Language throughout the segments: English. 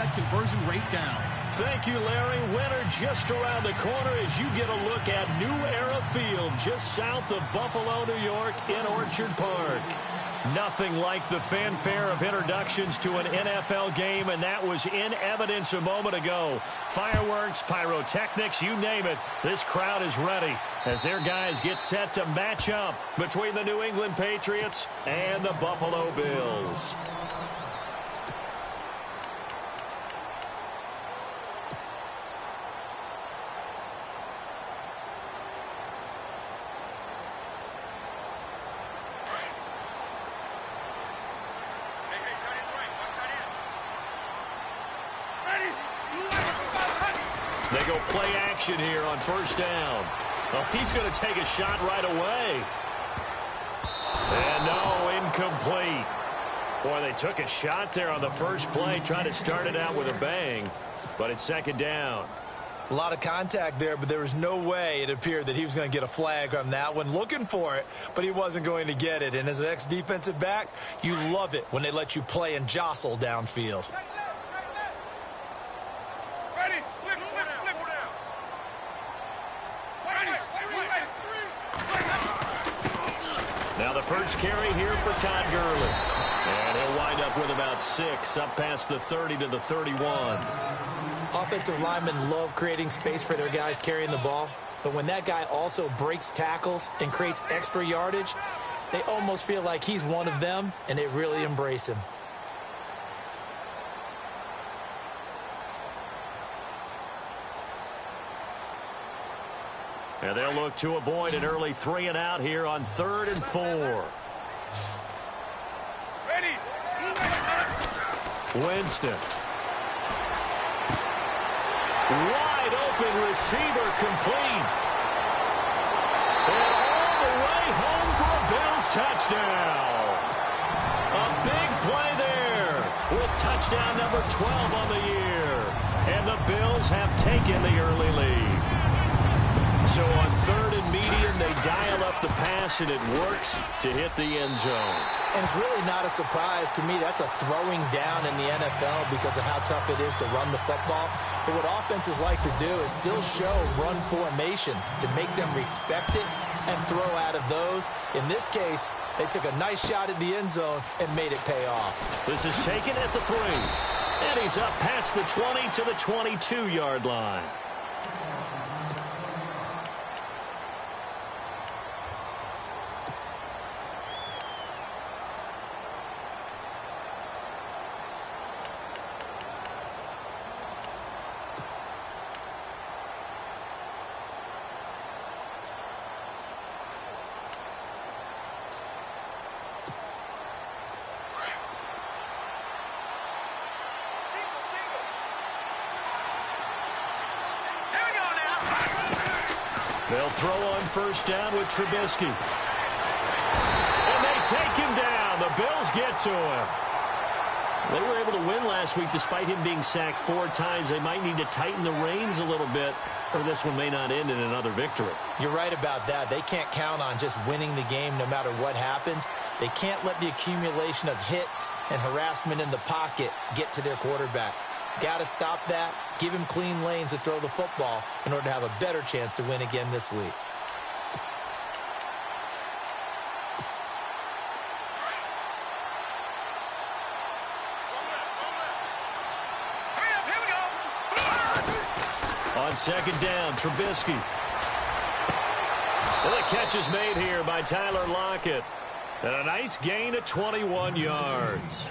that conversion rate down. Thank you, Larry. Winter just around the corner as you get a look at New Era Field just south of Buffalo, New York in Orchard Park. Nothing like the fanfare of introductions to an NFL game, and that was in evidence a moment ago. Fireworks, pyrotechnics, you name it. This crowd is ready as their guys get set to match up between the New England Patriots and the Buffalo Bills. They go play action here on first down. Oh, he's going to take a shot right away. And no, incomplete. Boy, they took a shot there on the first play, trying to start it out with a bang. But it's second down. A lot of contact there, but there was no way it appeared that he was going to get a flag on that one. Looking for it, but he wasn't going to get it. And as an ex-defensive back, you love it when they let you play and jostle downfield. Now the first carry here for Todd Gurley. And he'll wind up with about 6, up past the 30 to the 31. Offensive linemen love creating space for their guys carrying the ball. But when that guy also breaks tackles and creates extra yardage, they almost feel like he's one of them, and they really embrace him. And they'll look to avoid an early 3 and out here on 3rd and 4. Ready. Winston. Wide open receiver complete. And all the way home for a Bills touchdown. A big play there with touchdown number 12 on the year. And the Bills have taken the early lead. So on 3rd and medium, they dial up the pass, and it works to hit the end zone. And it's really not a surprise to me. That's a throwing down in the NFL because of how tough it is to run the football. But what offenses like to do is still show run formations to make them respect it and throw out of those. In this case, they took a nice shot at the end zone and made it pay off. This is taken at the 3. And he's up past the 20 to the 22-yard line. They'll throw on first down with Trubisky. And they take him down. The Bills get to him. They were able to win last week despite him being sacked 4 times. They might need to tighten the reins a little bit, or this one may not end in another victory. You're right about that. They can't count on just winning the game no matter what happens. They can't let the accumulation of hits and harassment in the pocket get to their quarterback. Got to stop that, give him clean lanes to throw the football in order to have a better chance to win again this week. On second down, Trubisky. Well, the catch is made here by Tyler Lockett. And a nice gain of 21 yards.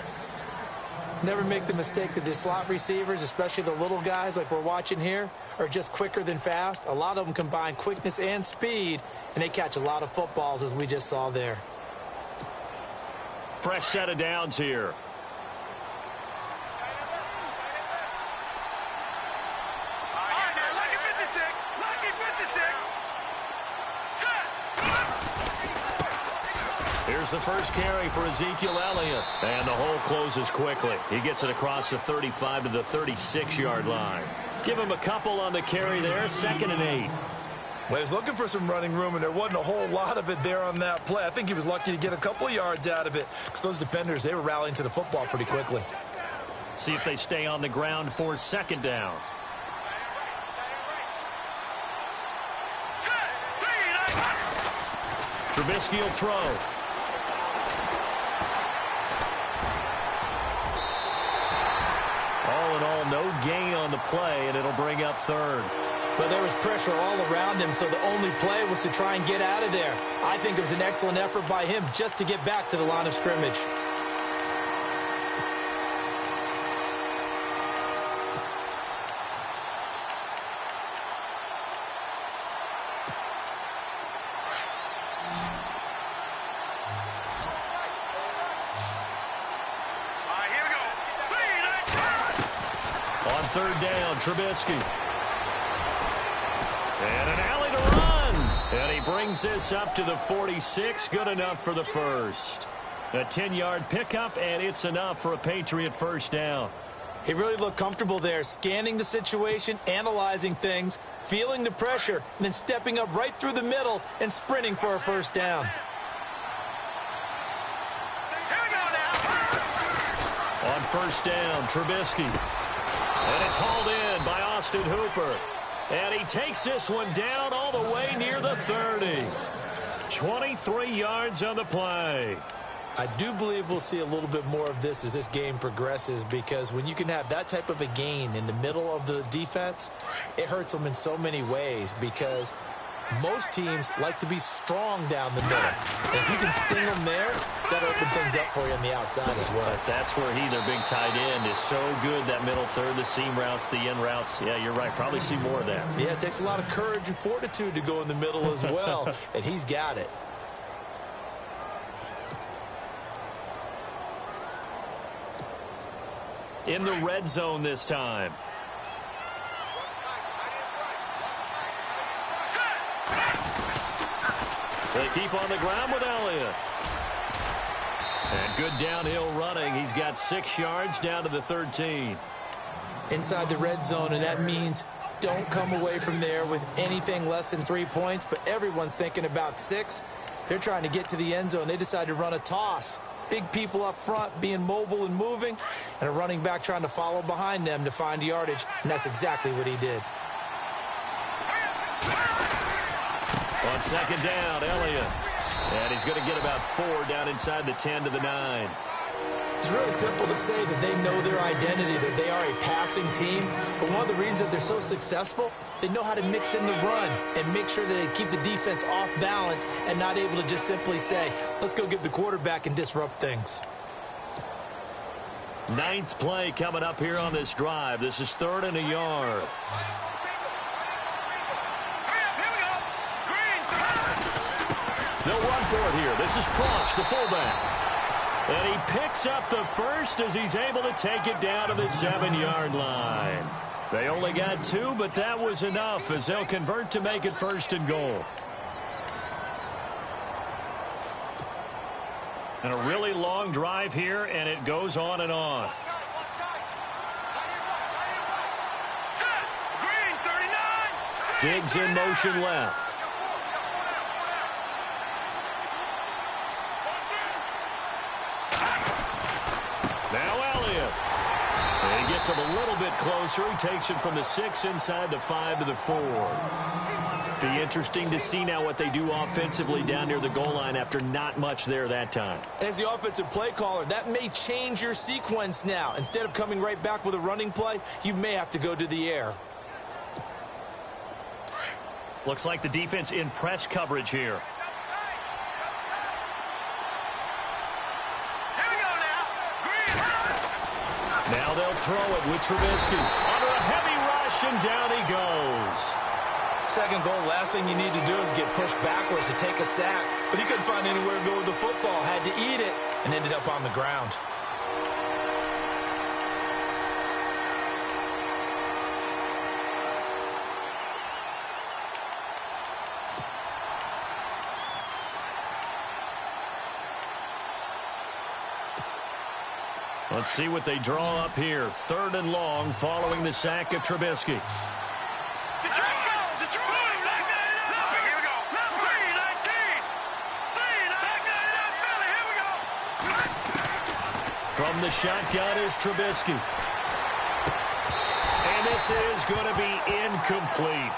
Never make the mistake that the slot receivers, especially the little guys like we're watching here, are just quicker than fast. A lot of them combine quickness and speed, and they catch a lot of footballs, as we just saw there. Fresh set of downs here. Here's the first carry for Ezekiel Elliott. And the hole closes quickly. He gets it across the 35 to the 36-yard line. Give him a couple on the carry there. 2nd and 8. Well, he was looking for some running room, and there wasn't a whole lot of it there on that play. I think he was lucky to get a couple of yards out of it because those defenders, they were rallying to the football pretty quickly. See if they stay on the ground for second down. Trubisky will throw. All in all, no gain on the play, and it'll bring up third. But there was pressure all around him, so the only play was to try and get out of there. I think it was an excellent effort by him just to get back to the line of scrimmage. On third down, Trubisky. And an alley to run. And he brings this up to the 46. Good enough for the first. A 10-yard pickup, and it's enough for a Patriot first down. He really looked comfortable there, scanning the situation, analyzing things, feeling the pressure, and then stepping up right through the middle and sprinting for a first down. On first down, Trubisky. And it's hauled in by Austin Hooper. And he takes this one down all the way near the 30. 23 yards on the play. I do believe we'll see a little bit more of this as this game progresses, because when you can have that type of a gain in the middle of the defense, it hurts them in so many ways, because most teams like to be strong down the middle. And if you can sting them there, that'll open things up for you on the outside as well. But that's where their big tight end, is so good, that middle third, the seam routes, the in routes. Yeah, you're right. Probably see more of that. Yeah, it takes a lot of courage and fortitude to go in the middle as well, and he's got it. In the red zone this time. They keep on the ground with Elliott. And good downhill running. He's got 6 yards down to the 13. Inside the red zone, and that means don't come away from there with anything less than 3 points, but everyone's thinking about 6. They're trying to get to the end zone. They decide to run a toss. Big people up front being mobile and moving, and a running back trying to follow behind them to find yardage, and that's exactly what he did. On second down, Elliott. And he's going to get about 4 down inside the 10 to the 9. It's really simple to say that they know their identity, that they are a passing team. But one of the reasons they're so successful, they know how to mix in the run and make sure that they keep the defense off balance and not able to just simply say, let's go get the quarterback and disrupt things. 9th play coming up here on this drive. This is 3rd and a yard. They'll run for it here. This is Prosch, the fullback. And he picks up the first as he's able to take it down to the 7-yard line. They only got 2, but that was enough as they'll convert to make it 1st and goal. And a really long drive here, and it goes on and on. Diggs in motion left. Now Elliott. And he gets him a little bit closer. He takes it from the 6 inside the 5 to the 4. Be interesting to see now what they do offensively down near the goal line after not much there that time. As the offensive play caller, that may change your sequence now. Instead of coming right back with a running play, you may have to go to the air. Looks like the defense in press coverage here. Now they'll throw it with Trubisky. Under a heavy rush, and down he goes. Second goal, last thing you need to do is get pushed backwards to take a sack. But he couldn't find anywhere to go with the football. Had to eat it and ended up on the ground. Let's see what they draw up here. 3rd and long following the sack of Trubisky. From the shotgun is Trubisky. And this is going to be incomplete.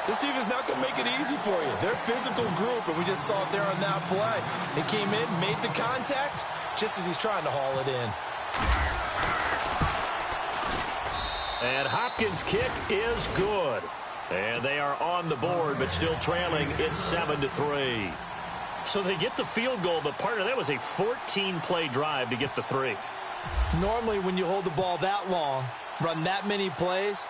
This defense is not going to make it easy for you. They're a physical group, and we just saw it there on that play. He came in, made the contact, just as he's trying to haul it in. And Hopkins' kick is good. And they are on the board, but still trailing. It's 7-3. So they get the field goal, but part of that was a 14-play drive to get the 3. Normally, when you hold the ball that long, run that many plays,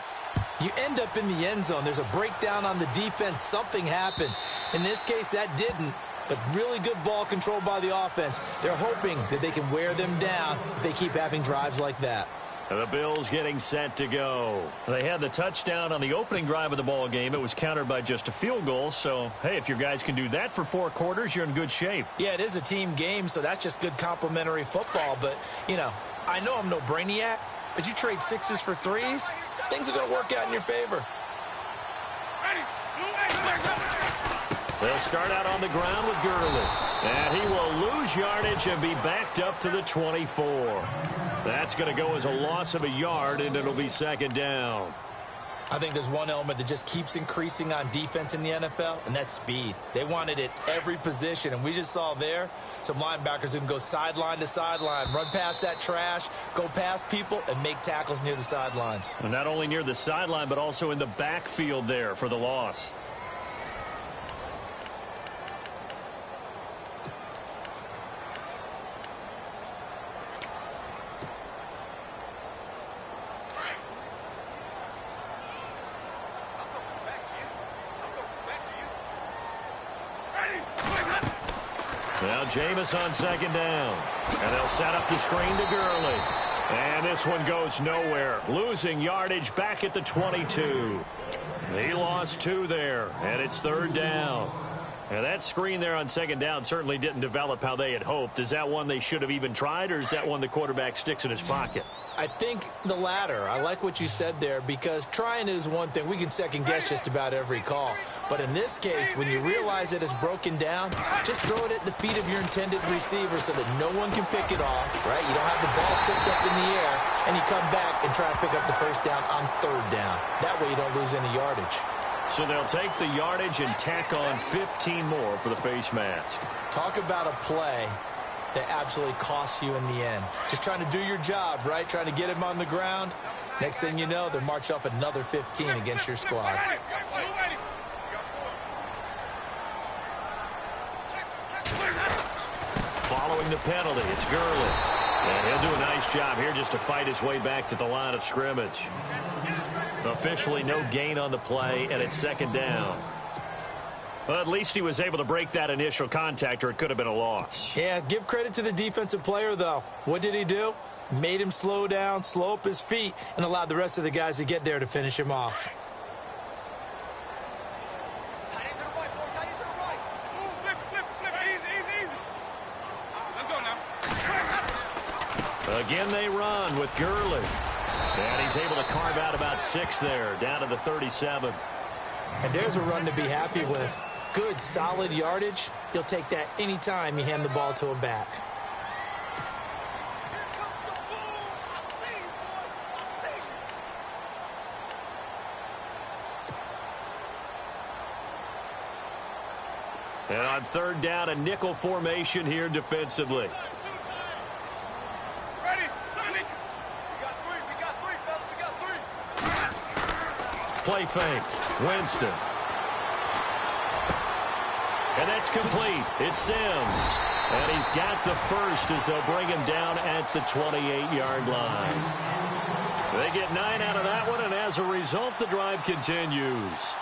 you end up in the end zone. There's a breakdown on the defense. Something happens. In this case, that didn't. But really good ball control by the offense. They're hoping that they can wear them down if they keep having drives like that. The Bills getting set to go. They had the touchdown on the opening drive of the ball game. It was countered by just a field goal. So, hey, if your guys can do that for 4 quarters, you're in good shape. Yeah, it is a team game, so that's just good complementary football. But, you know, I know I'm no brainiac, but you trade 6s for 3s, things are going to work out in your favor. They'll start out on the ground with Gurley. And he will lose yardage and be backed up to the 24. That's going to go as a loss of a yard, and it'll be 2nd down. I think there's one element that just keeps increasing on defense in the NFL, and that's speed. They want it at every position, and we just saw there some linebackers who can go sideline to sideline, run past that trash, go past people, and make tackles near the sidelines. And not only near the sideline, but also in the backfield there for the loss. Now Jameis on 2nd down. And they'll set up the screen to Gurley. And this one goes nowhere. Losing yardage back at the 22. He lost 2 there. And it's 3rd down. And that screen there on 2nd down certainly didn't develop how they had hoped. Is that one they should have even tried, or is that one the quarterback sticks in his pocket? I think the latter. I like what you said there, because trying it is one thing. We can second-guess just about every call. But in this case, when you realize it is broken down, just throw it at the feet of your intended receiver so that no one can pick it off, right? You don't have the ball tipped up in the air, and you come back and try to pick up the 1st down on 3rd down. That way you don't lose any yardage. So they'll take the yardage and tack on 15 more for the face mask. Talk about a play that absolutely costs you in the end. Just trying to do your job, right? Trying to get him on the ground. Next thing you know, they're marching off another 15 against your squad. Following the penalty, it's Gurley. And he'll do a nice job here just to fight his way back to the line of scrimmage. Officially no gain on the play, and it's 2nd down. Well, at least he was able to break that initial contact, or it could have been a loss. Yeah, give credit to the defensive player, though. What did he do? Made him slow down, slow up his feet, and allowed the rest of the guys to get there to finish him off. Again they run with Gurley. And he's able to carve out about 6 there, down to the 37. And there's a run to be happy with. Good, solid yardage. He'll take that anytime you hand the ball to him back. And on 3rd down, a nickel formation here defensively. Play fake. Winston. And that's complete. It's Sims. And he's got the first as they'll bring him down at the 28-yard line. They get 9 out of that one, and as a result, the drive continues.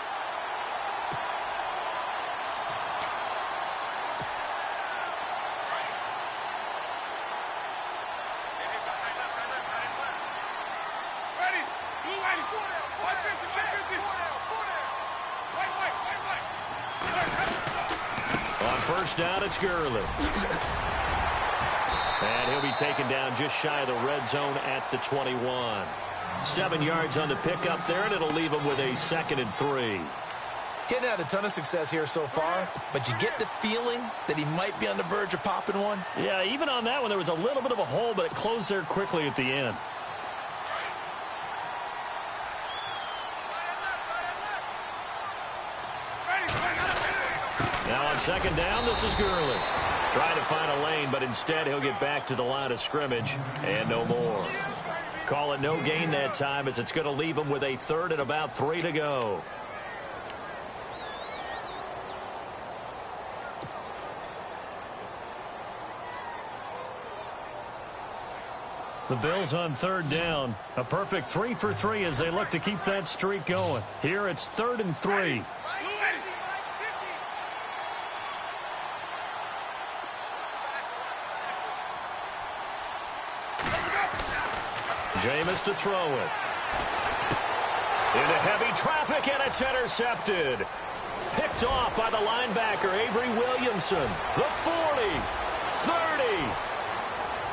On 1st down, it's Gurley. And he'll be taken down just shy of the red zone at the 21. 7 yards on the pickup there, and it'll leave him with a 2nd and 3. Getting had a ton of success here so far, but you get the feeling that he might be on the verge of popping one. Yeah, even on that one, there was a little bit of a hole, but it closed there quickly at the end. Now on second down, this is Gurley. Trying to find a lane, but instead he'll get back to the line of scrimmage and no more. Call it no gain that time, as it's going to leave him with a third and about 3 to go. The Bills on third down. A perfect 3 for 3 as they look to keep that streak going. Here it's 3rd and 3. Jameis to throw it. Into heavy traffic, and it's intercepted. Picked off by the linebacker, Avery Williamson. The 40, 30,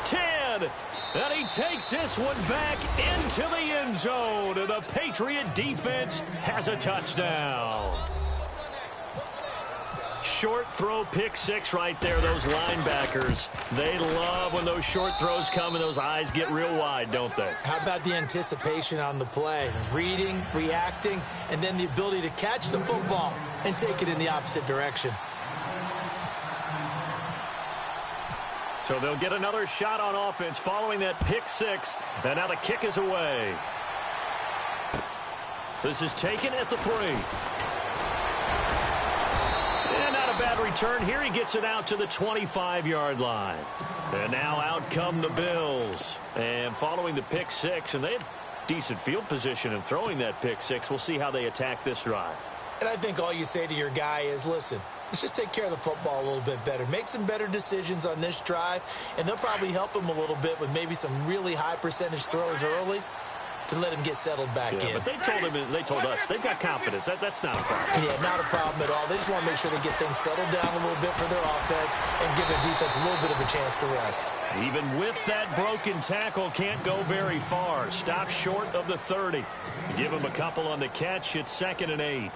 10, and he takes this one back into the end zone, and the Patriot defense has a touchdown. Short throw, pick six right there. Those linebackers, they love when those short throws come and those eyes get real wide, don't they? How about the anticipation on the play? Reading, reacting, and then the ability to catch the football and take it in the opposite direction. So they'll get another shot on offense following that pick six, and now the kick is away. This is taken at the 3. And not a bad return here. He gets it out to the 25-yard line. And now out come the Bills. And following the pick six, and they have decent field position in throwing that pick six. We'll see how they attack this drive. And I think all you say to your guy is, listen, let's just take care of the football a little bit better. Make some better decisions on this drive, and they'll probably help him a little bit with maybe some really high percentage throws early to let him get settled back in. But they told us they've got confidence. That's not a problem. Yeah, not a problem at all. They just want to make sure they get things settled down a little bit for their offense and give their defense a little bit of a chance to rest. Even with that broken tackle, can't go very far. Stop short of the 30. Give him a couple on the catch. It's 2nd and 8.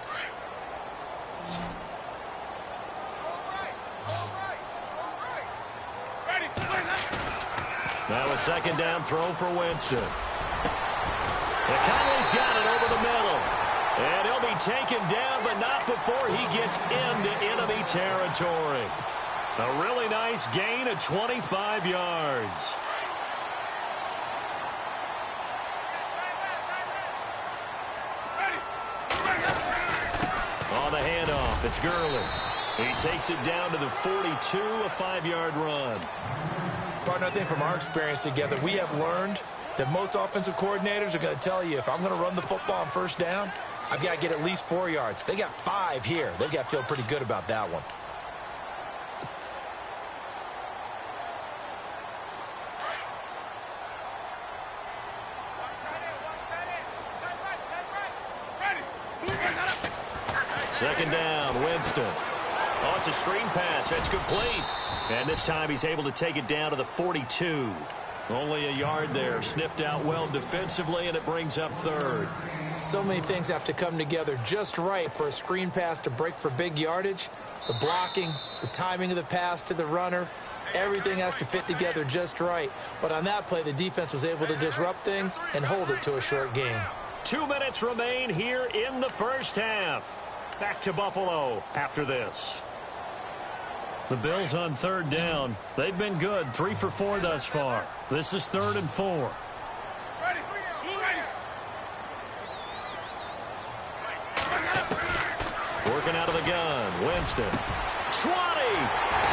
Now a 2nd down throw for Winston. And Conley's got it over the middle. And he'll be taken down, but not before he gets into enemy territory. A really nice gain of 25 yards. On the handoff, it's Gurley. He takes it down to the 42, a 5-yard run. Partner, I think from our experience together, we have learned that most offensive coordinators are going to tell you, if I'm going to run the football on first down, I've got to get at least 4 yards. They got 5 here. They've got to feel pretty good about that one. Second down, Winston. Oh, it's a screen pass. That's complete. And this time he's able to take it down to the 42. Only a yard there. Sniffed out well defensively, and it brings up 3rd. So many things have to come together just right for a screen pass to break for big yardage. The blocking, the timing of the pass to the runner, everything has to fit together just right. But on that play, the defense was able to disrupt things and hold it to a short game. 2 minutes remain here in the first half. Back to Buffalo after this. The Bills on 3rd down. They've been good, 3 for 4 thus far. This is 3rd and 4. Working out of the gun, Winston. 20!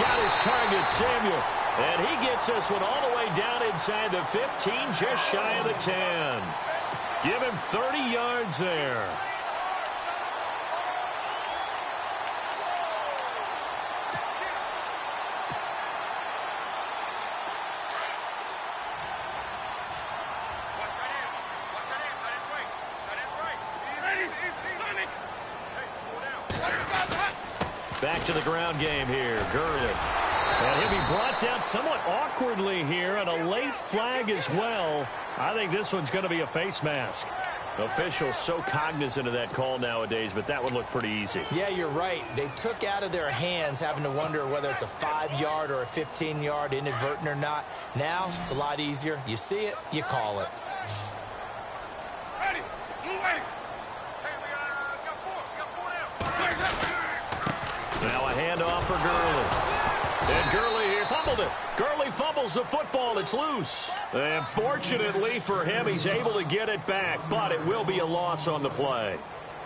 Got his target, Samuel. And he gets this one all the way down inside the 15, just shy of the 10. Give him 30 yards there. Back to the ground game here, Gurley. And he'll be brought down somewhat awkwardly here, and a late flag as well. I think this one's going to be a face mask. Officials so cognizant of that call nowadays, but that would look pretty easy. Yeah, you're right. They took out of their hands having to wonder whether it's a 5-yard or a 15-yard, inadvertent or not. Now, it's a lot easier. You see it, you call it. Ready. Blue ready. Hey, we got 4. We got 4 now. Now a handoff for Gurley. And Gurley here fumbled it. Gurley fumbles the football. It's loose. And fortunately for him, he's able to get it back, but it will be a loss on the play.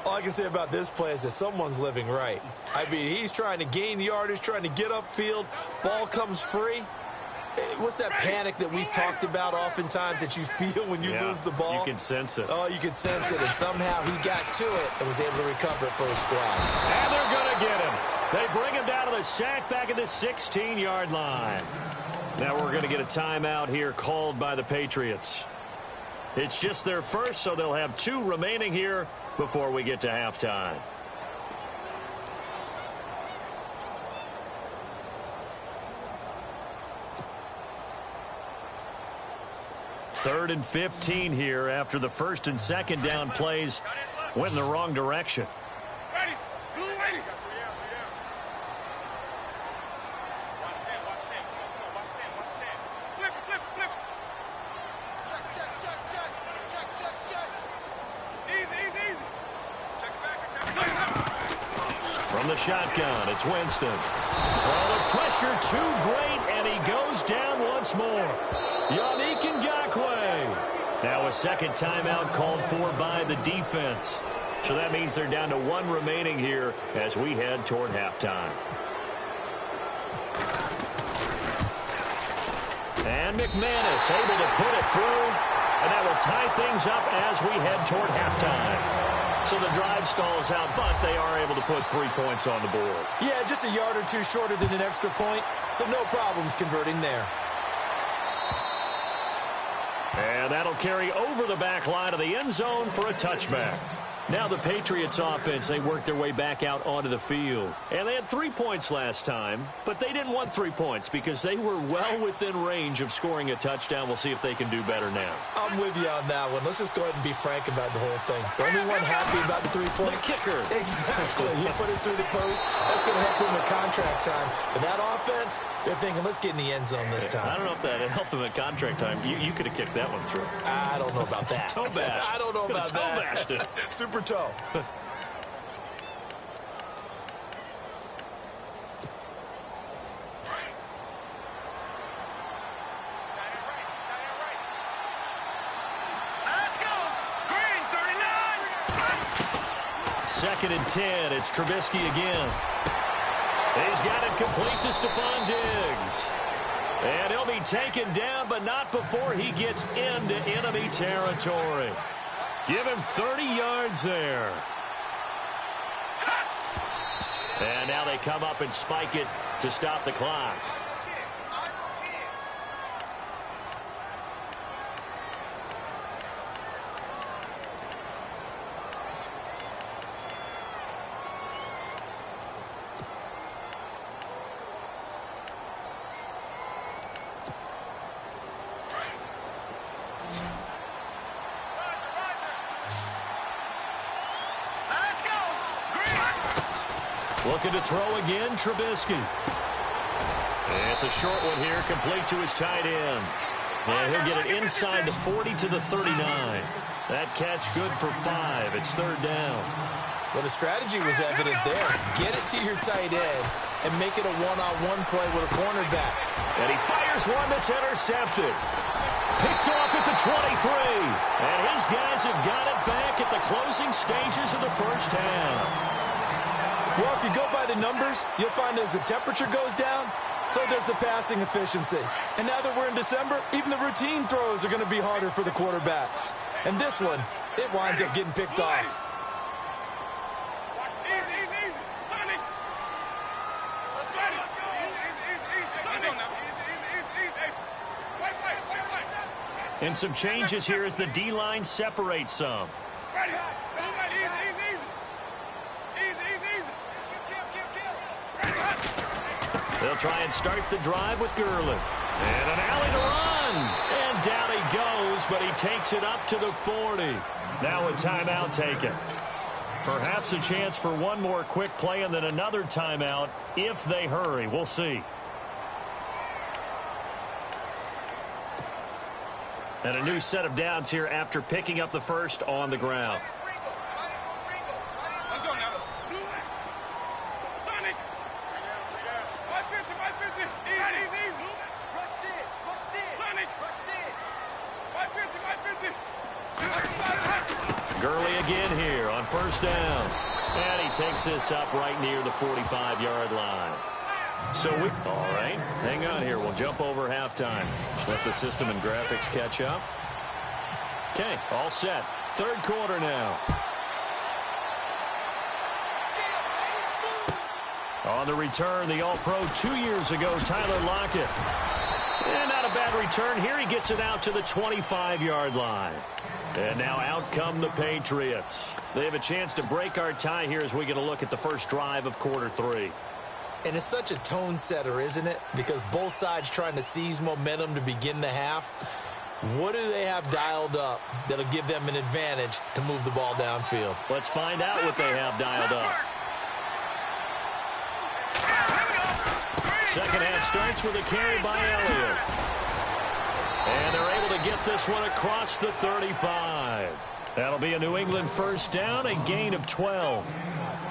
All I can say about this play is that someone's living right. I mean, he's trying to gain yardage, trying to get upfield. Ball comes free. What's that panic that we've talked about oftentimes that you feel when you lose the ball? You can sense it. Oh, you can sense it. And somehow he got to it and was able to recover it for his squad. And they're going to get him. They bring him down to the sack back at the 16-yard line. Now we're going to get a timeout here called by the Patriots. It's just their first, so they'll have 2 remaining here before we get to halftime. Third and 15 here after the first and second down plays went in the wrong direction. Ready. Blue ready. Watch 10. Watch 10. Come on. Watch 10. Watch 10. Flip it. Flip it. Flip it. Check. Check. Check. Check. Check. Check. Check. Easy. Easy. Easy. Check it back. Check it back. From the shotgun, it's Winston. Oh, the pressure too great, and he goes down once more. Yannick Ngakoue. Now a second timeout called for by the defense. So that means they're down to 1 remaining here as we head toward halftime. And McManus able to put it through, and that will tie things up as we head toward halftime. So the drive stalls out, but they are able to put 3 points on the board. Yeah, just a yard or 2 shorter than an extra point, so no problems converting there. And that'll carry over the back line of the end zone for a touchback. Now the Patriots offense, they worked their way back out onto the field. And they had 3 points last time, but they didn't want 3 points because they were well within range of scoring a touchdown. We'll see if they can do better now. I'm with you on that one. Let's just go ahead and be frank about the whole thing. The only one happy about the 3-point. The kicker. Exactly. You put it through the post. That's going to help him in contract time. But that offense, they're thinking, let's get in the end zone this time. I don't know if that helped him in contract time. You could have kicked that one through. I don't know about that. Toe bash. I don't know about toe that. bashed it. Super toe. Second and 10. It's Trubisky again. He's got it complete to Stephon Diggs. And he'll be taken down, but not before he gets into enemy territory. Give him 30 yards there. And now they come up and spike it to stop the clock. Looking to throw again, Trubisky. It's a short one here, complete to his tight end. And he'll get it inside the 40 to the 39. That catch good for 5. It's third down. Well, the strategy was evident there. Get it to your tight end and make it a one-on-one play with a cornerback. And he fires one that's intercepted. Picked off at the 23. And his guys have got it back at the closing stages of the first half. Well, if you go by the numbers, you'll find as the temperature goes down, so does the passing efficiency. And now that we're in December, even the routine throws are going to be harder for the quarterbacks. And this one, it winds up getting picked off. And some changes here as the D-line separates some. They'll try and start the drive with Gurley. And an alley to run. And down he goes, but he takes it up to the 40. Now a timeout taken. Perhaps a chance for one more quick play and then another timeout if they hurry. We'll see. And a new set of downs here after picking up the first on the ground. Gurley again here on first down. And he takes this up right near the 45-yard line. So all right, hang on here. We'll jump over halftime. Just let the system and graphics catch up. Okay, all set. Third quarter now. On the return, the All-Pro 2 years ago, Tyler Lockett. And not a bad return here. He gets it out to the 25-yard line. And now out come the Patriots. They have a chance to break our tie here as we get a look at the first drive of quarter 3. And it's such a tone setter, isn't it? Because both sides trying to seize momentum to begin the half. What do they have dialed up that'll give them an advantage to move the ball downfield? Let's find out what they have dialed up. Second half starts with a carry by Elliott. And they're able to get this one across the 35. That'll be a New England first down, a gain of 12.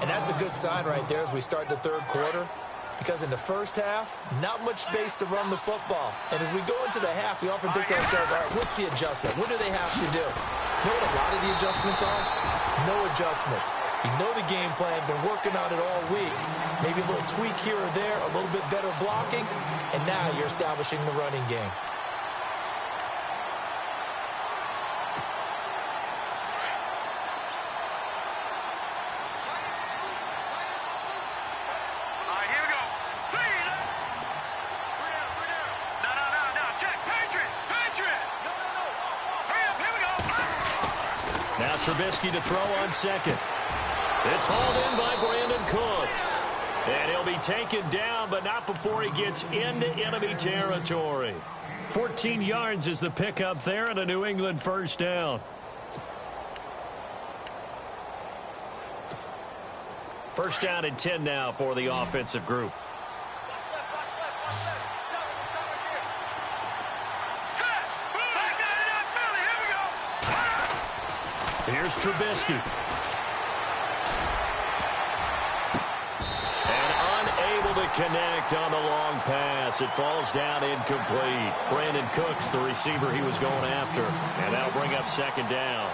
And that's a good sign right there as we start the third quarter. Because in the first half, not much space to run the football. And as we go into the half, we often think to ourselves, all right, what's the adjustment? What do they have to do? You know what a lot of the adjustments are? No adjustments. You know the game plan, been working on it all week. Maybe a little tweak here or there, a little bit better blocking, and now you're establishing the running game. Trubisky to throw on second. It's hauled in by Brandon Cooks. And he'll be taken down, but not before he gets into enemy territory. 14 yards is the pickup there and a New England first down. First down and 10 now for the offensive group. Here's Trubisky. And unable to connect on the long pass. It falls down incomplete. Brandon Cooks, the receiver he was going after. And that'll bring up second down.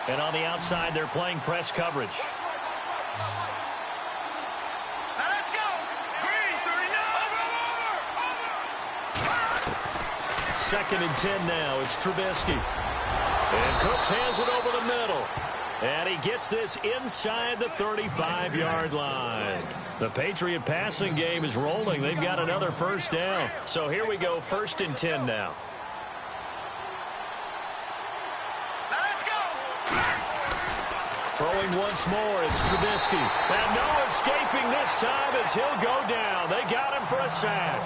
And on the outside, they're playing press coverage. Now let's go. Green, 39. Second and 10 now. It's Trubisky. And Cooks has it over the middle. And he gets this inside the 35-yard line. The Patriot passing game is rolling. They've got another first down. So here we go, first and 10 now. Throwing once more, it's Trubisky. And no escaping this time as he'll go down. They got him for a sack.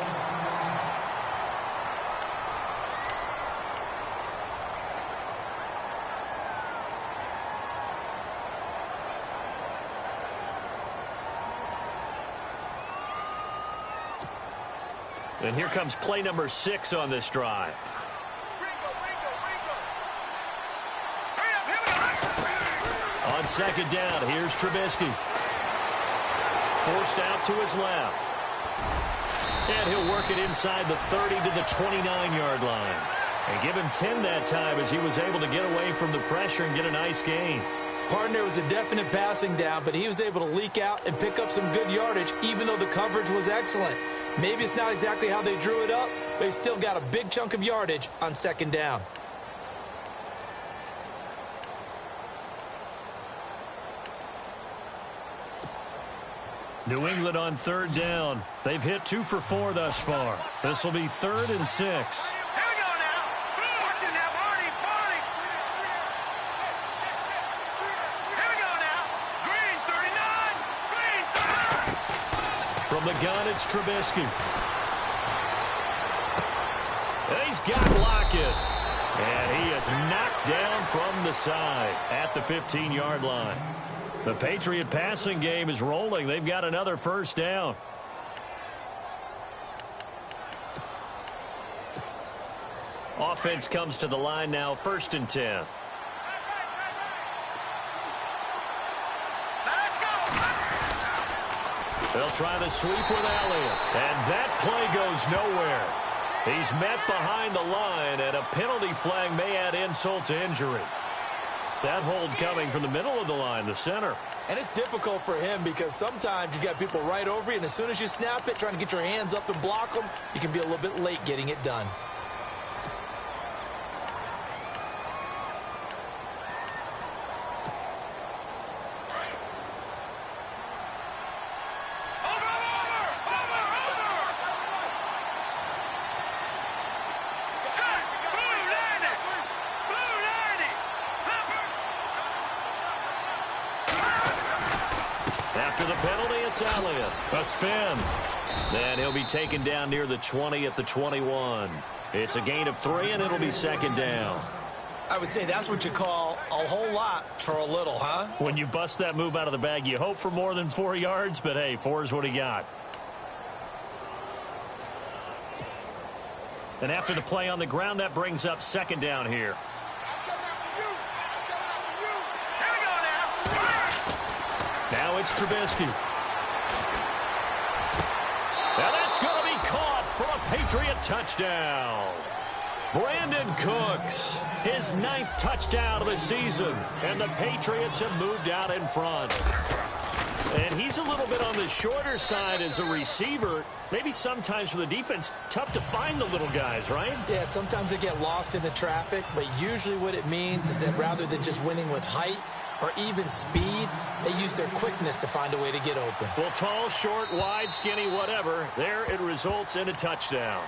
And here comes play number 6 on this drive. On second down, here's Trubisky. Forced out to his left. And he'll work it inside the 30 to the 29-yard line. And give him 10 that time as he was able to get away from the pressure and get a nice gain. Partner was a definite passing down, but he was able to leak out and pick up some good yardage, even though the coverage was excellent. Maybe it's not exactly how they drew it up, but he still got a big chunk of yardage on second down. New England on third down. They've hit 2 for 4 thus far. This will be 3rd and 6. Here we go now. Watch it now, Barney. From the gun, it's Trubisky. He's got Lockett. And he is knocked down from the side at the 15-yard line. The Patriot passing game is rolling. They've got another first down. Offense comes to the line now, 1st and 10. They'll try the sweep with Elliott. And that play goes nowhere. He's met behind the line, and a penalty flag may add insult to injury. That hold coming from the middle of the line, the center. And it's difficult for him because sometimes you've got people right over you, and as soon as you snap it, trying to get your hands up and block them, you can be a little bit late getting it done. After the penalty, it's Elliott. A spin. And he'll be taken down near the 20 at the 21. It's a gain of 3, and it'll be 2nd down. I would say that's what you call a whole lot for a little, huh? When you bust that move out of the bag, you hope for more than 4 yards, but hey, 4 is what he got. And after the play on the ground, that brings up 2nd down here. Now it's Trubisky. Now that's going to be caught for a Patriot touchdown. Brandon Cooks, his 9th touchdown of the season, and the Patriots have moved out in front. And he's a little bit on the shorter side as a receiver. Maybe sometimes for the defense, tough to find the little guys, right? Yeah, sometimes they get lost in the traffic, but usually what it means is that rather than just winning with height or even speed, they use their quickness to find a way to get open. Well, tall, short, wide, skinny, whatever, there it results in a touchdown.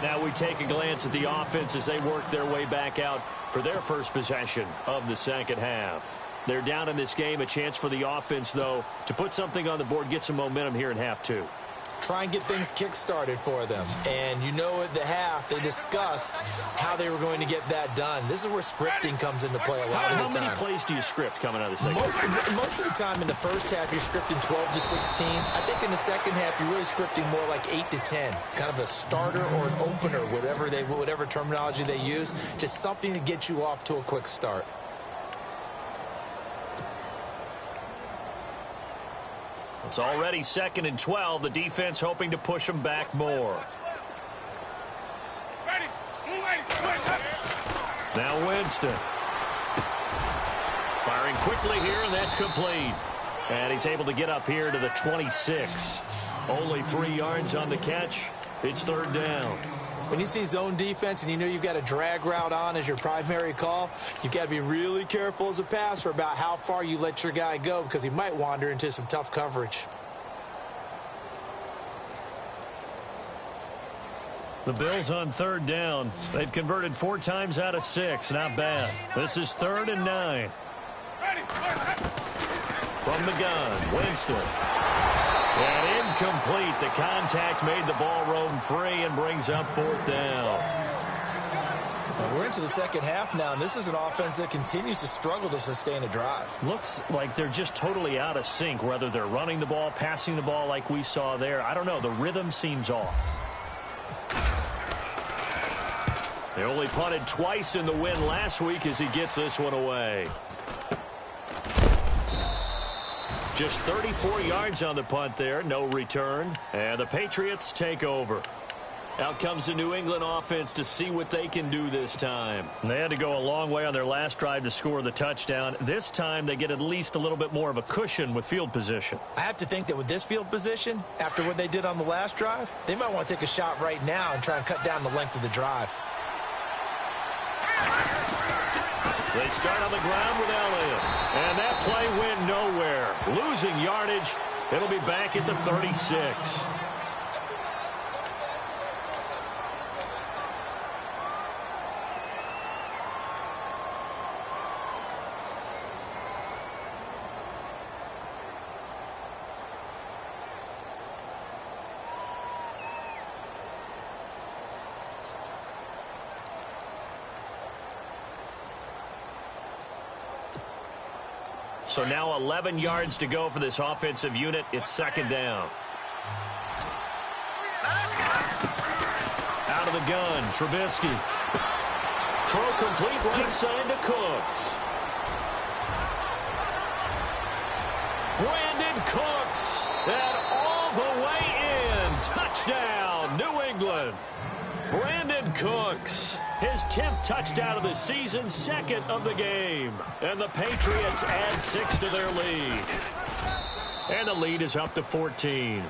Now we take a glance at the offense as they work their way back out for their first possession of the 2nd half. They're down in this game. A chance for the offense, though, to put something on the board, get some momentum here in half 2. Try and get things kick-started for them. And you know at the half, they discussed how they were going to get that done. This is where scripting comes into play a lot of the time. How many plays do you script coming out of the second half? Most of the time in the first half, you're scripting 12 to 16. I think in the second half, you're really scripting more like 8 to 10. Kind of a starter or an opener, whatever terminology they use. Just something to get you off to a quick start. It's already 2nd and 12. The defense hoping to push them back more. Now Winston. Firing quickly here, and that's complete. And he's able to get up here to the 26. Only 3 yards on the catch. It's 3rd down. When you see zone defense and you know you've got a drag route on as your primary call, you've got to be really careful as a passer about how far you let your guy go because he might wander into some tough coverage. The Bills on 3rd down. They've converted 4 times out of 6. Not bad. This is 3rd and 9. From the gun, Winston. And incomplete. The contact made the ball roam free and brings up 4th down. We're into the second half now, and this is an offense that continues to struggle to sustain a drive. Looks like they're just totally out of sync, whether they're running the ball, passing the ball like we saw there. I don't know. The rhythm seems off. They only punted twice in the win last week as he gets this one away. Just 34 yards on the punt there, no return. And the Patriots take over. Out comes the New England offense to see what they can do this time. They had to go a long way on their last drive to score the touchdown. This time they get at least a little bit more of a cushion with field position. I have to think that with this field position, after what they did on the last drive, they might want to take a shot right now and try and cut down the length of the drive. They start on the ground with Elliott. And that play went nowhere. Losing yardage. It'll be back at the 36. So now 11 yards to go for this offensive unit. It's second down. Out of the gun, Trubisky. Throw complete right side to Cooks. Brandon Cooks. And all the way in. Touchdown, New England. Brandon Cooks. His 10th touchdown of the season, second of the game. And the Patriots add 6 to their lead. And the lead is up to 14.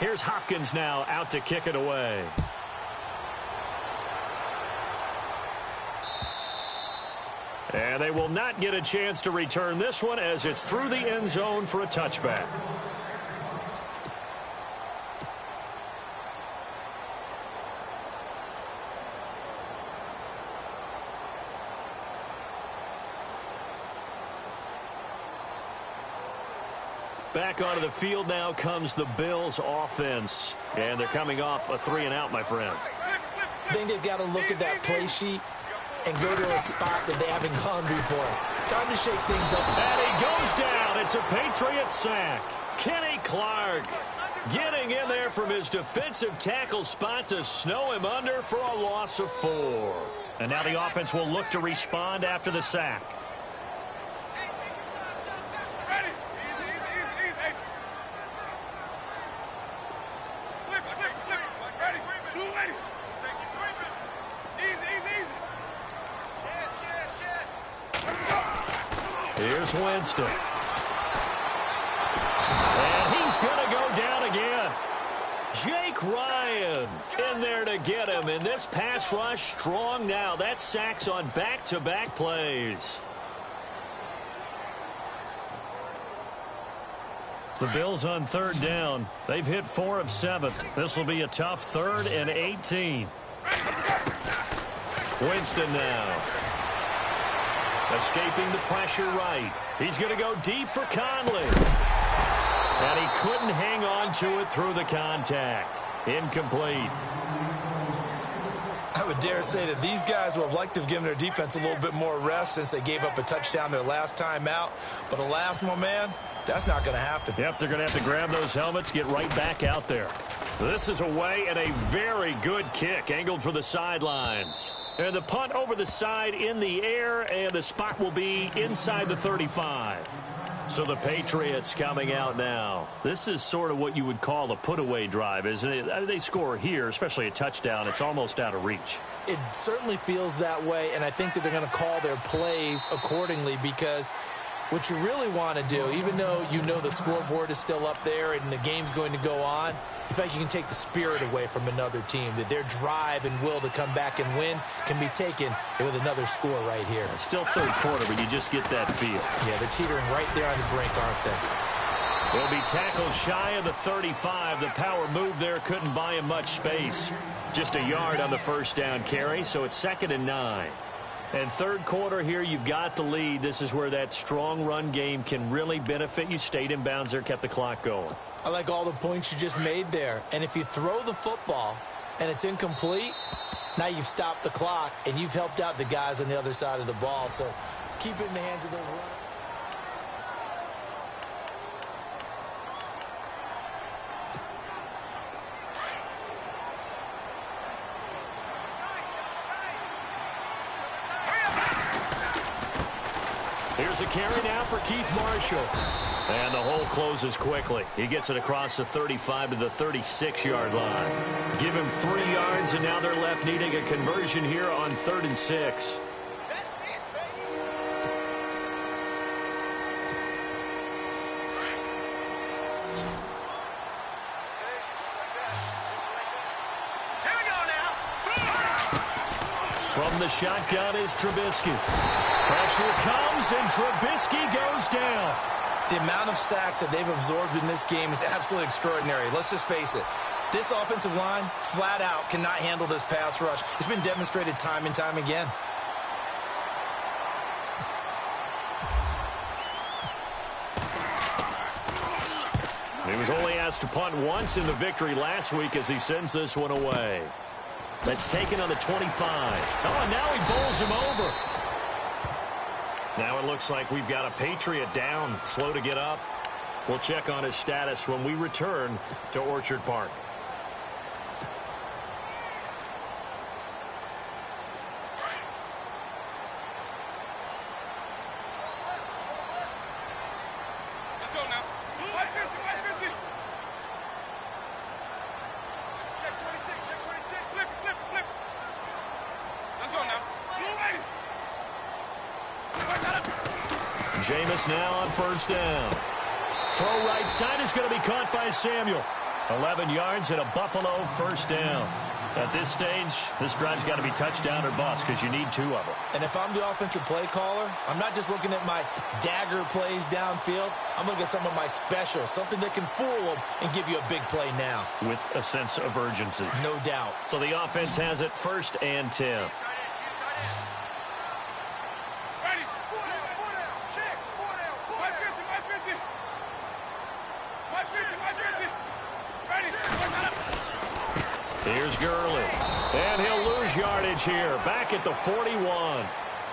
Here's Hopkins now out to kick it away. And they will not get a chance to return this one as it's through the end zone for a touchback. Back onto the field now comes the Bills offense. And they're coming off a 3-and-out, my friend. I think they've got to look at that play sheet and go to a spot that they haven't gone before. Time to shake things up. And he goes down. It's a Patriot sack. Kenny Clark getting in there from his defensive tackle spot to snow him under for a loss of 4. And now the offense will look to respond after the sack. Here's Winston. And he's going to go down again. Jake Ryan in there to get him. And this pass rush strong now. That sacks on back-to-back plays. The Bills on third down. They've hit 4 of 7. This will be a tough 3rd and 18. Winston now. Escaping the pressure right. He's going to go deep for Conley. And he couldn't hang on to it through the contact. Incomplete. I would dare say that these guys would have liked to have given their defense a little bit more rest since they gave up a touchdown their last time out. But alas, my man, that's not going to happen. Yep, they're going to have to grab those helmets, get right back out there. This is away and a very good kick angled for the sidelines. And the punt over the side in the air, and the spot will be inside the 35. So the Patriots coming out now. This is sort of what you would call a put-away drive, isn't it? I mean, they score here, especially a touchdown. It's almost out of reach. It certainly feels that way, and I think that they're going to call their plays accordingly because what you really want to do, even though you know the scoreboard is still up there and the game's going to go on, in fact, you can take the spirit away from another team, that their drive and will to come back and win can be taken with another score right here. It's still third quarter, but you just get that feel. Yeah, they're teetering right there on the brink, aren't they? They'll be tackled shy of the 35. The power move there couldn't buy him much space. Just a yard on the first down carry, so it's 2nd and 9. And third quarter here, you've got the lead. This is where that strong run game can really benefit you. Stayed in bounds there, kept the clock going. I like all the points you just made there. And if you throw the football and it's incomplete, now you've stopped the clock and you've helped out the guys on the other side of the ball. So keep it in the hands of those runners. Here's a carry now for Keith Marshall. And the hole closes quickly. He gets it across the 35 to the 36-yard line. Give him 3 yards, and now they're left needing a conversion here on 3rd and 6. From the shotgun is Trubisky. Pressure comes, and Trubisky goes down. The amount of sacks that they've absorbed in this game is absolutely extraordinary. Let's just face it. This offensive line, flat out, cannot handle this pass rush. It's been demonstrated time and time again. He was only asked to punt once in the victory last week as he sends this one away. That's taken on the 25. Oh, and now he bowls him over. Now it looks like we've got a Patriot down, slow to get up. We'll check on his status when we return to Orchard Park. Let's go now. 550, 550. Check 26, check 26. Flip, flip, flip. Let's go now. Jameis now on first down. Throw right side is going to be caught by Samuel. 11 yards and a Buffalo first down. At this stage, this drive's got to be touchdown or bust because you need 2 of them. And if I'm the offensive play caller, I'm not just looking at my dagger plays downfield. I'm looking at some of my specials, something that can fool them and give you a big play now. With a sense of urgency. No doubt. So the offense has it 1st and 10. Here's Gurley. And he'll lose yardage here. Back at the 41.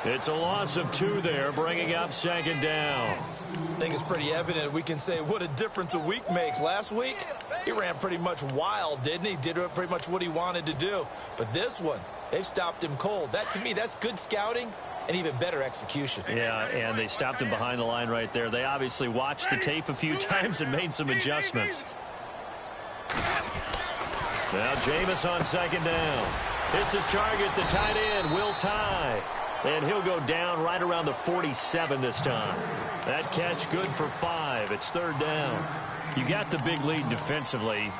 It's a loss of 2 there, bringing up 2nd down. I think it's pretty evident we can say what a difference a week makes. Last week, he ran pretty much wild, didn't he? Did pretty much what he wanted to do. But this one, they've stopped him cold. That, to me, that's good scouting and even better execution. Yeah, and they stopped him behind the line right there. They obviously watched the tape a few times and made some adjustments. Now Jameis on 2nd down. Hits his target, the tight end, Will Tye. And he'll go down right around the 47 this time. That catch good for 5. It's 3rd down. You got the big lead defensively.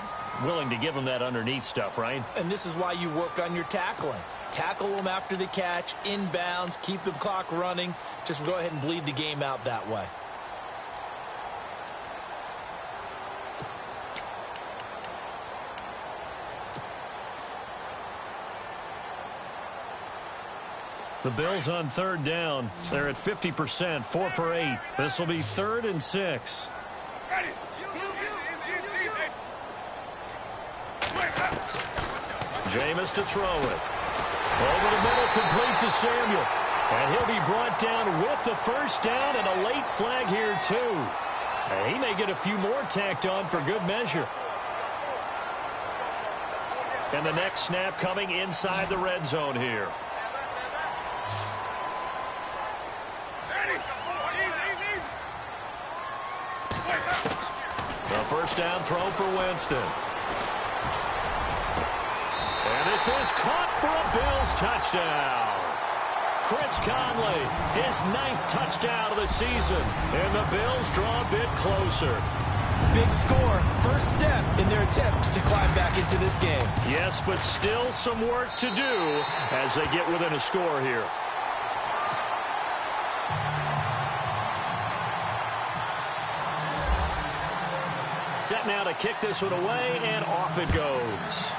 Willing to give him that underneath stuff, right? And this is why you work on your tackling. Tackle them after the catch, inbounds, keep the clock running. Just go ahead and bleed the game out that way. The Bills on 3rd down. They're at 50%, 4 for 8. This will be 3rd and 6. Jameis to throw it. Over the middle, complete to Samuel. And he'll be brought down with the first down and a late flag here, too. He may get a few more tacked on for good measure. And the next snap coming inside the red zone here. The first down throw for Winston. And this is caught for a Bills touchdown. Chris Conley, his 9th touchdown of the season. And the Bills draw a bit closer. Big score, first step in their attempt to climb back into this game. Yes, but still some work to do as they get within a score here. Set now to kick this one away, and off it goes.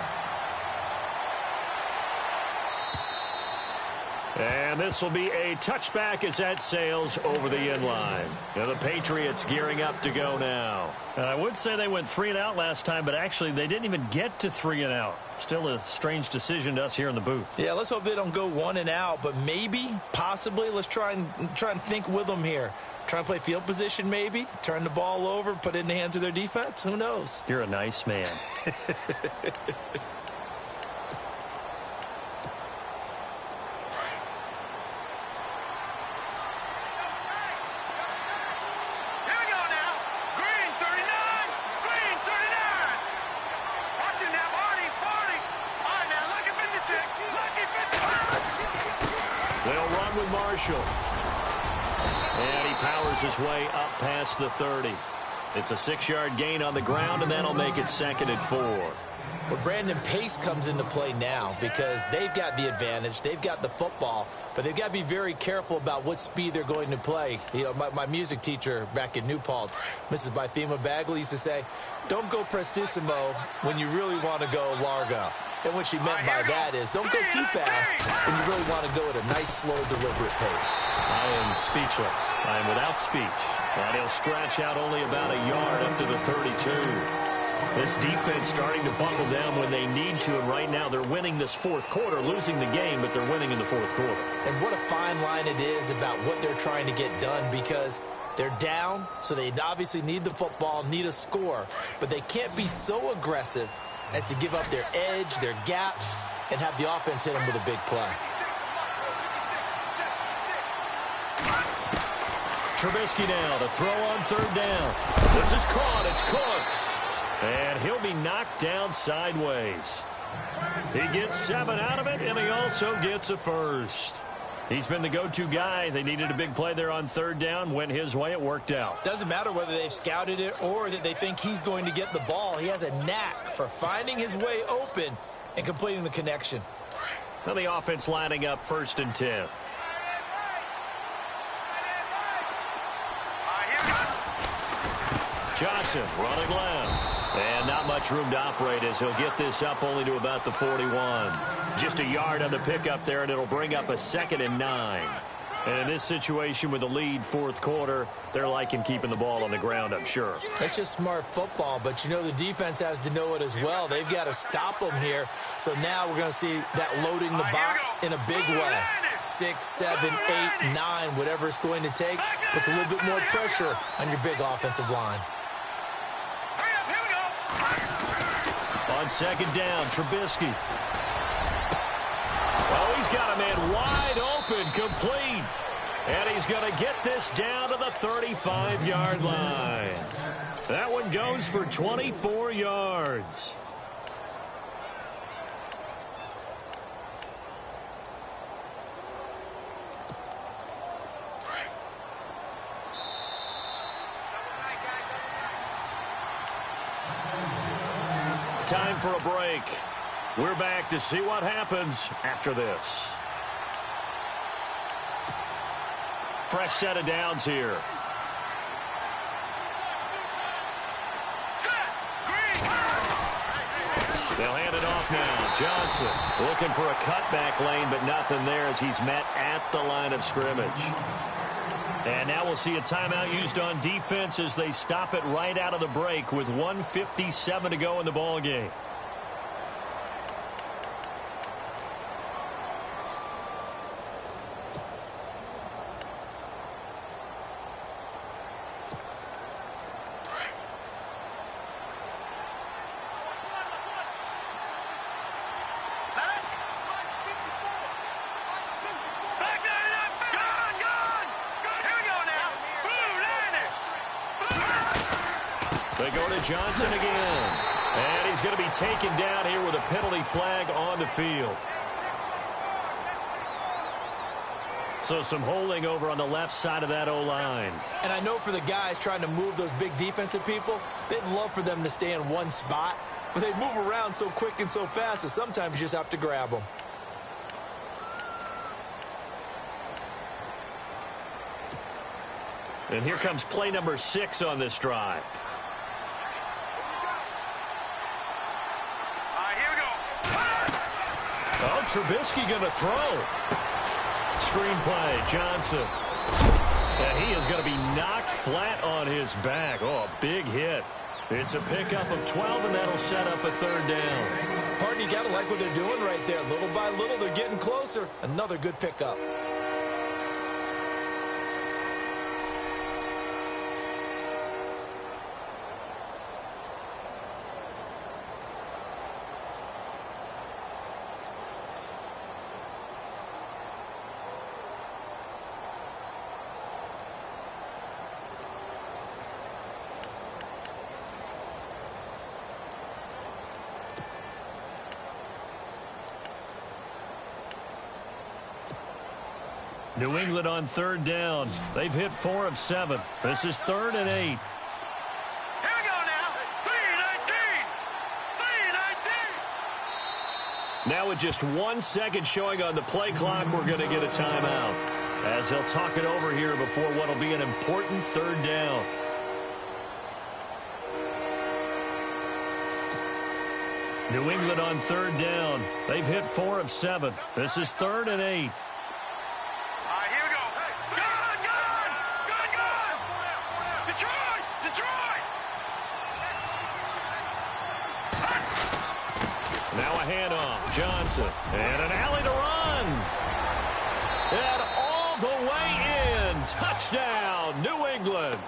And this will be a touchback as that sails over the inline. Now the Patriots gearing up to go now. And I would say they went 3 and out last time, but actually they didn't even get to 3 and out. Still a strange decision to us here in the booth. Yeah, let's hope they don't go 1 and out, but maybe, possibly, let's try and think with them here. Try and play field position maybe, turn the ball over, put it in the hands of their defense. Who knows? You're a nice man. And he powers his way up past the 30. It's a 6-yard gain on the ground, and that'll make it 2nd and 4. Well, Brandon, pace comes into play now because they've got the advantage. They've got the football, but they've got to be very careful about what speed they're going to play. You know, my music teacher back in New Paltz, Mrs. Bythema Bagley, used to say, don't go prestissimo when you really want to go largo. And what she meant by that is don't go too fast when you really want to go at a nice, slow, deliberate pace. I am speechless. I am without speech. And he'll scratch out only about a yard up to the 32. This defense starting to buckle down when they need to, and right now they're winning this fourth quarter, losing the game, but they're winning in the fourth quarter. And what a fine line it is about what they're trying to get done, because they're down, so they obviously need the football, need a score, but they can't be so aggressive as to give up their edge, their gaps, and have the offense hit them with a big play. Trubisky now to throw on third down. This is caught. It's Cooks. And he'll be knocked down sideways. He gets 7 out of it, and he also gets a first. He's been the go-to guy. They needed a big play there on third down. Went his way. It worked out. Doesn't matter whether they've scouted it or that they think he's going to get the ball. He has a knack for finding his way open and completing the connection. Now the offense lining up 1st and 10. Johnson running left. And not much room to operate as he'll get this up only to about the 41. Just a yard on the pickup there, and it'll bring up a 2nd and 9. And in this situation with the lead fourth quarter, they're liking keeping the ball on the ground, I'm sure. That's just smart football, but you know the defense has to know it as well. They've got to stop them here. So now we're going to see that loading the box in a big way. 6, 7, 8, 9, whatever it's going to take, puts a little bit more pressure on your big offensive line. On 2nd down, Trubisky. Oh, he's got a man wide open, complete. And he's going to get this down to the 35-yard line. That one goes for 24 yards. Time for a break. We're back to see what happens after this. Fresh set of downs here. They'll hand it off now. Johnson looking for a cutback lane, but nothing there as he's met at the line of scrimmage. And now we'll see a timeout used on defense as they stop it right out of the break with 1:57 to go in the ball game. They go to Johnson again. And he's going to be taken down here with a penalty flag on the field. So some holding over on the left side of that O-line. And I know for the guys trying to move those big defensive people, they'd love for them to stay in one spot. But they move around so quick and so fast that sometimes you just have to grab them. And here comes play number 6 on this drive. Oh, Trubisky going to throw. Screen play, Johnson. And he is going to be knocked flat on his back. Oh, a big hit. It's a pickup of 12, and that'll set up a 3rd down. Pardon, you got to like what they're doing right there. Little by little, they're getting closer. Another good pickup. New England on 3rd down. They've hit 4 of 7. This is 3rd and 8. Here we go now. 3:19. Now with just 1 second showing on the play clock, we're going to get a timeout. As they'll talk it over here before what will be an important 3rd down. New England on third down. They've hit 4 of 7. This is 3rd and 8. All right, here we go. Good! Detroit! Now a handoff. Johnson. And an alley to run. And all the way in. Touchdown, New England.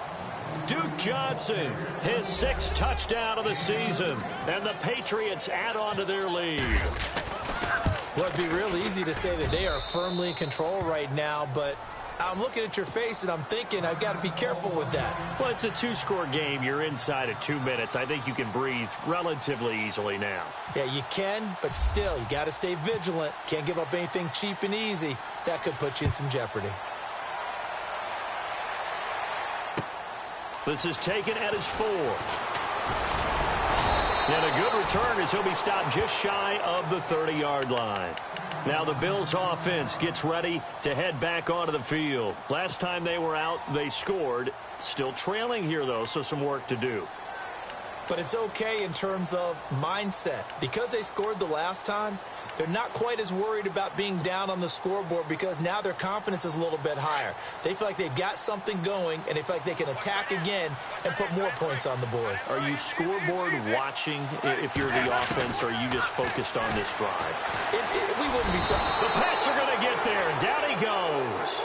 Duke Johnson, his 6th touchdown of the season. And the Patriots add on to their lead. Well, it'd be real easy to say that they are firmly in control right now, but I'm looking at your face and I'm thinking I've got to be careful with that. Well, it's a 2-score game. You're inside of 2 minutes. I think you can breathe relatively easily now. Yeah, you can, but still, you got to stay vigilant. Can't give up anything cheap and easy. That could put you in some jeopardy. This is taken at his 4. And a good return as he'll be stopped just shy of the 30-yard line. Now the Bills offense gets ready to head back onto the field. Last time they were out, they scored. Still trailing here, though, so some work to do. But it's okay in terms of mindset. Because they scored the last time, they're not quite as worried about being down on the scoreboard because now their confidence is a little bit higher. They feel like they've got something going, and they feel like they can attack again and put more points on the board. Are you scoreboard watching if you're the offense, or are you just focused on this drive? We wouldn't be tough. The Pats are going to get there. Down he goes.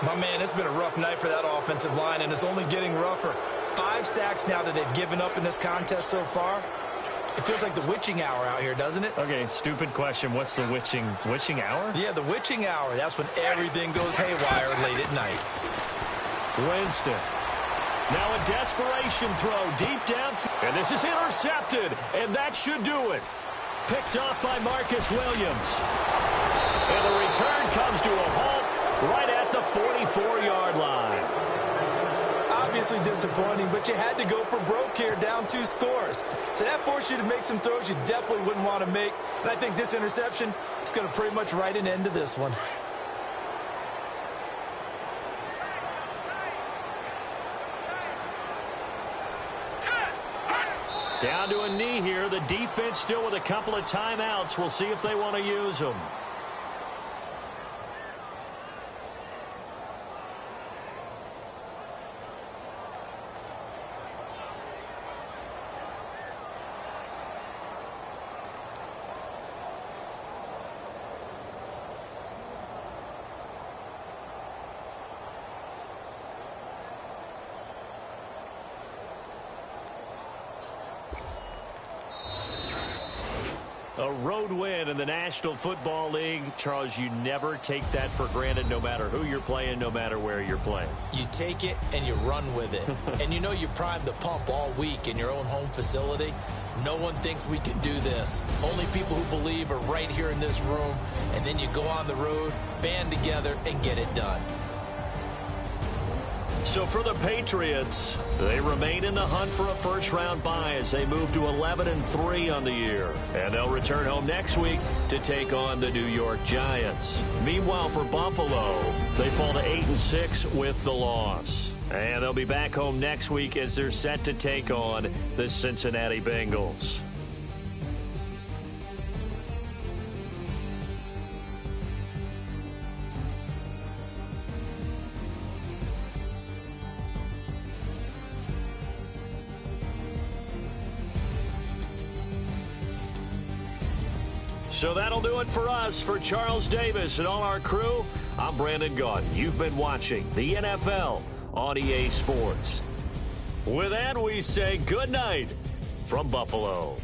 My man, it's been a rough night for that offensive line, and it's only getting rougher. 5 sacks now that they've given up in this contest so far. It feels like the witching hour out here, doesn't it? Okay, stupid question. What's the witching hour? Yeah, the witching hour. That's when everything goes haywire late at night. Winston. Now a desperation throw deep down. And this is intercepted. And that should do it. Picked off by Marcus Williams. And the return comes to a halt right at the 44-yard line. Obviously disappointing, but you had to go for broke here, down 2 scores. So that forced you to make some throws you definitely wouldn't want to make. And I think this interception is going to pretty much write an end to this one. Down to a knee here. The defense still with a couple of timeouts. We'll see if they want to use them. A road win in the National Football League. Charles, you never take that for granted, no matter who you're playing, no matter where you're playing. You take it and you run with it. And you know you primed the pump all week in your own home facility. No one thinks we can do this. Only people who believe are right here in this room. And then you go on the road, band together, and get it done. So for the Patriots, they remain in the hunt for a first-round bye as they move to 11-3 on the year. And they'll return home next week to take on the New York Giants. Meanwhile, for Buffalo, they fall to 8-6 with the loss. And they'll be back home next week as they're set to take on the Cincinnati Bengals. So that'll do it for us. For Charles Davis and all our crew, I'm Brandon Gaudin. You've been watching the NFL on EA Sports. With that, we say good night from Buffalo.